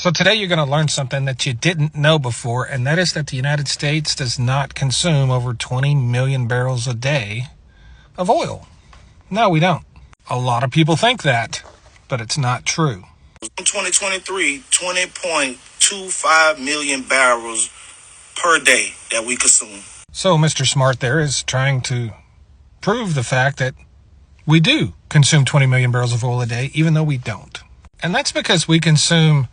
So today you're going to learn something that you didn't know before, and that is that the United States does not consume over 20 million barrels a day of oil. No, we don't. A lot of people think that, but it's not true. In 2023, 20.25 million barrels per day that we consume. So Mr. Smart there is trying to prove the fact that we do consume 20 million barrels of oil a day, even though we don't. And that's because we consume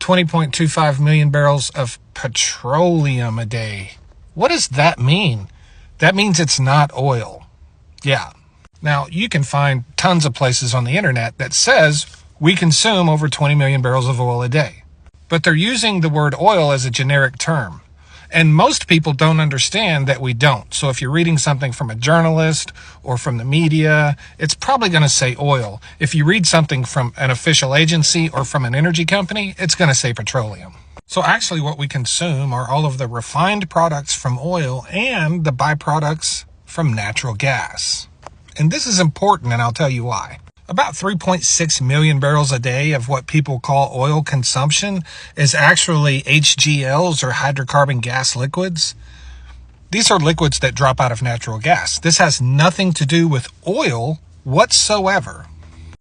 20.25 million barrels of petroleum a day. What does that mean? That means it's not oil. Yeah. Now, you can find tons of places on the internet that says we consume over 20 million barrels of oil a day. But they're using the word oil as a generic term. And most people don't understand that we don't. So if you're reading something from a journalist or from the media, it's probably going to say oil. If you read something from an official agency or from an energy company, it's going to say petroleum. So actually what we consume are all of the refined products from oil and the byproducts from natural gas. And this is important, and I'll tell you why. About 3.6 million barrels a day of what people call oil consumption is actually HGLs or hydrocarbon gas liquids. These are liquids that drop out of natural gas. This has nothing to do with oil whatsoever.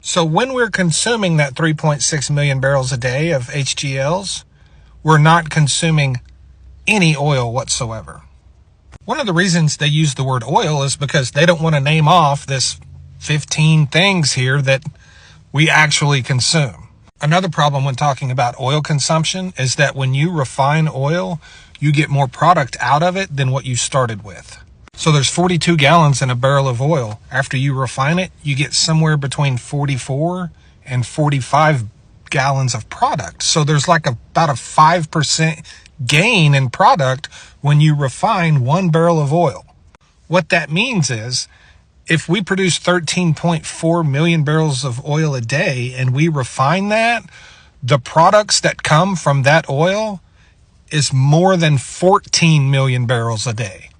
So when we're consuming that 3.6 million barrels a day of HGLs, we're not consuming any oil whatsoever. One of the reasons they use the word oil is because they don't want to name off this 15 things here that we actually consume. Another problem when talking about oil consumption is that when you refine oil, you get more product out of it than what you started with. So there's 42 gallons in a barrel of oil. After you refine it, you get somewhere between 44 and 45 gallons of product. So there's like about a 5% gain in product when you refine 1 barrel of oil. What that means is, if we produce 13.4 million barrels of oil a day and we refine that, the products that come from that oil is more than 14 million barrels a day.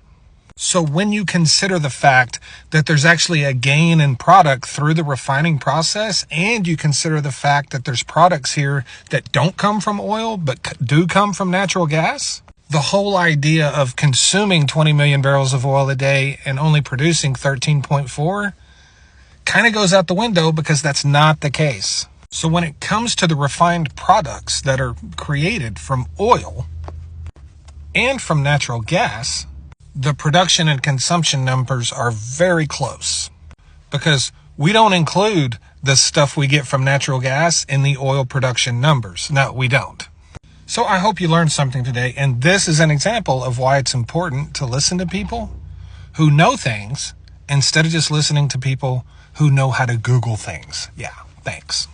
So when you consider the fact that there's actually a gain in product through the refining process, and you consider the fact that there's products here that don't come from oil but do come from natural gas, the whole idea of consuming 20 million barrels of oil a day and only producing 13.4 kind of goes out the window, because that's not the case. So when it comes to the refined products that are created from oil and from natural gas, the production and consumption numbers are very close, because we don't include the stuff we get from natural gas in the oil production numbers. No, we don't. So I hope you learned something today, and this is an example of why it's important to listen to people who know things instead of just listening to people who know how to Google things. Yeah, thanks.